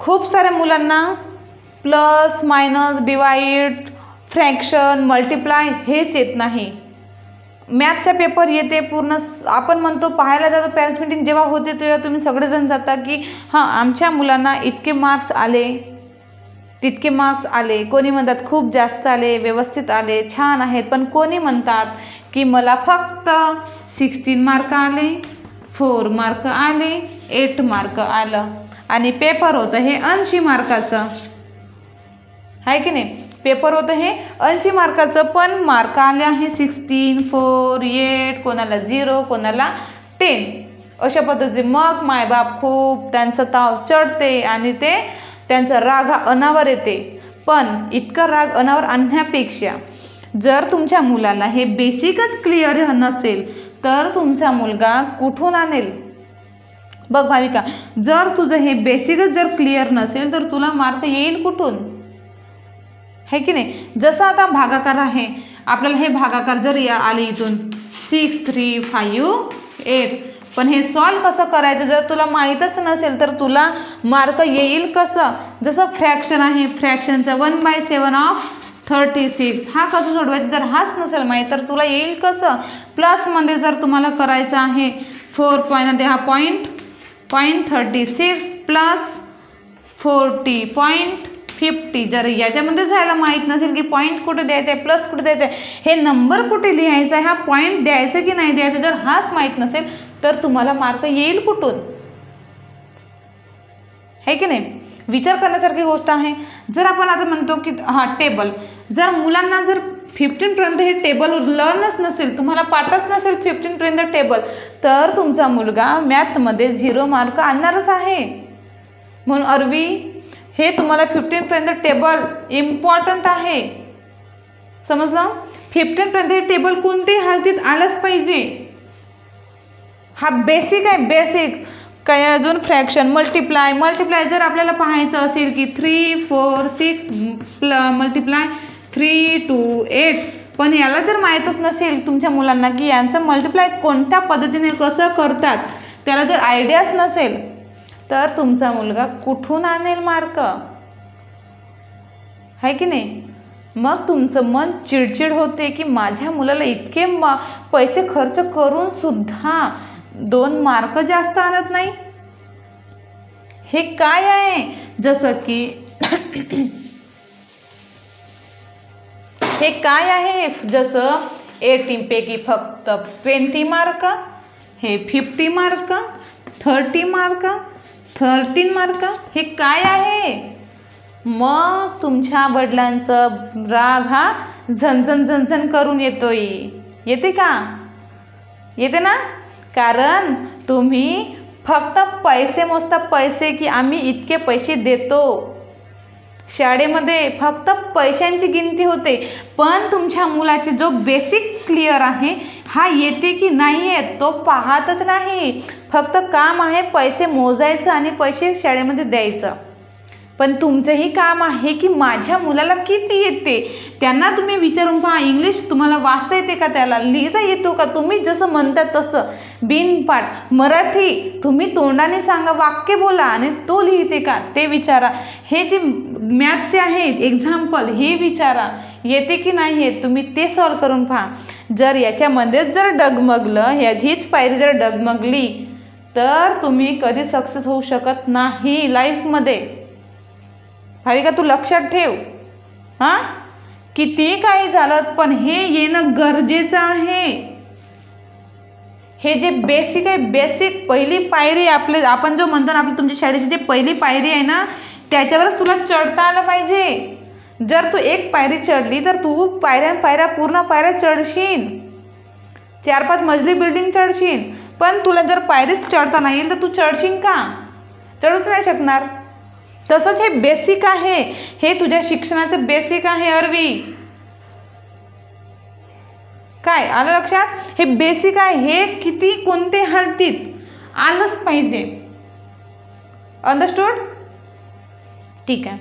खूप साऱ्या मुलांना plus minus divide fraction multiply हेच येत नाही. मॅथचा पेपर येते पूर्ण आपण म्हणतो पाहायला जातो पॅरेंट्स मीटिंग जेव्हा होते तेव्हा तुम्ही सगळेजण जाता की हां आमच्या मुलांना इतके मार्क्स आले तितके मार्क्स आले. कोणी म्हणतात खूप जास्त आले, व्यवस्थित आले, छान आहेत. पण कोणी म्हणतात की मला फक्त 16 मार्क आले, 4 मार्क आले, 8 मार्क आलं. आणि पेपर होतं हे 80 मार्काचं आहे की नाही. पेपर होतं हे 80 मार्काचं पण मार्क आले आहे 16, 4, 8, कोणाला 0, कोणाला 10 अशा पद्धतीने. मग मायबाप खूप त्यांचं ताव चढते आणि ते त्यांचा राग अनावर येते. पण इतका राग अनावर आणण्यापेक्षा जर तुमच्या मुलाला हे बेसिकच क्लिअर नसेल तर तुमचा मुलगा कुठून आणेल. बघ भाविका, जर तुझं हे बेसिकच जर क्लिअर नसेल तर तुला मार्क येईल कुठून, है की नाही. जसं आता भागाकार आहे, आपल्याला हे भागाकार जर आले इथून 6, 3, 5, 8, पण हे सॉल्व कसं करायचं जर तुला माहीतच नसेल तर तुला मार्क येईल कसं. जसं फ्रॅक्शन आहे, फ्रॅक्शनचा 1/7 ऑफ 36 हा कसं सोडवायचा जर हाच नसेल माहीत तर तुला येईल कसं. प्लसमध्ये जर तुम्हाला करायचं आहे 4 पॉईंट हा पॉईंट 36 प्लस 40.50 जर याच्यामध्ये जायला माहीत नसेल की पॉईंट कुठे द्यायचा आहे प्लस कुठे द्यायचा आहे हे नंबर कुठे लिहायचा आहे हा पॉईंट द्यायचा की नाही द्यायचा जर हाच माहीत नसेल तर तुम्हाला मार्क येईल कुठून, है की नाही. विचार करण्यासारखी गोष्ट आहे. जर आपण आता म्हणतो की हा टेबल जर मुलांना जर 15 पर्यंत हे टेबल लर्नच नसेल तुम्हाला पाठच नसेल 15 पर्यंत टेबल तर तुमचा मुलगा मॅथमध्ये 0 मार्क आणणारच आहे. म्हणून अरवी हे तुम्हाला 15 पर्यंत टेबल इम्पॉर्टंट आहे. समजलं. 15 पर्यंत हे टेबल कोणत्याही हालतीत आलंच पाहिजे. हा बेसिक आहे बेसिक. काय अजून फ्रॅक्शन मल्टिप्लाय जर आपल्याला पाहायचं असेल की 3, 4, 6 मल्टिप्लाय 3 to 8 पण याला जर माहीतच नसेल तुमच्या मुलांना की यांचं मल्टिप्लाय कोणत्या पद्धतीने कसं करतात त्याला जर आयडियाच नसेल तर तुमचा मुलगा कुठून आणेल मार्क, आहे की नाही. मग तुमचं मन चिडचिड होते की माझ्या मुलाला इतके पैसे खर्च करून सुद्धा 2 मार्क जास्त आणत नाही. हे काय आहे. जसं की हे काय आहे जसं 18 पैकी फक्त 20 मार्क, हे 50 मार्क, 30 मार्क, 13 मार्क हे काय आहे. मग तुमच्या वडिलांचं राग हा झणझण करून येतोय. येते का, येते ना. कारण तुम्ही फक्त पैसे मोजता पैसे की आम्ही इतके पैसे देतो. शाळेमध्ये फक्त पैशांची गिनती होते पण तुमच्या मुलाचे जो बेसिक क्लिअर आहे हा येते की नाही येत तो पाहतच नाही. फक्त काम आहे पैसे मोजायचं आणि पैसे शाळेमध्ये द्यायचं. पण तुमचंही काम आहे की माझ्या मुलाला किती येते. त्यांना तुम्ही विचारून पहा इंग्लिश तुम्हाला वाचता येते का, त्याला लिहिता येतो का, तुम्ही जसं म्हणतात तसं बिनपाठ. मराठी तुम्ही तोंडाने सांगा, वाक्य बोला आणि तो लिहिते का ते विचारा. हे जे मॅथचे आहेत एक्झाम्पल हे विचारा येते की नाही येत तुम्ही ते सॉल्व करून पहा. जर याच्यामध्येच जर डगमगलं हीच पायरी जर डगमगली तर तुम्ही कधी सक्सेस होऊ शकत नाही लाईफमध्ये. भाविका तू लक्षात ठेव. हां किती काही झालं पण हे येणं गरजेचं आहे. हे जे बेसिक आहे बेसिक पहिली पायरी आपण जो म्हणतो ना आपली तुमच्या शाळेची जे पहिली पायरी आहे ना त्याच्यावरच तुला चढता आलं पाहिजे. जर तू एक पायरी चढली तर तू पायऱ्या पूर्ण पायऱ्या चढशील, 4-5 मजली बिल्डिंग चढशील. पण तुला जर पायरीच चढता नाही येईल तर तू चढशील का, चढूच नाही शकणार. तसंच हे बेसिक आहे. हे तुझ्या शिक्षणाचं बेसिक आहे अरवी. काय आलं लक्षात. हे बेसिक आहे. हे किती कोणते हालतीत आलंच पाहिजे. अंडरस्टूड. ठीक आहे.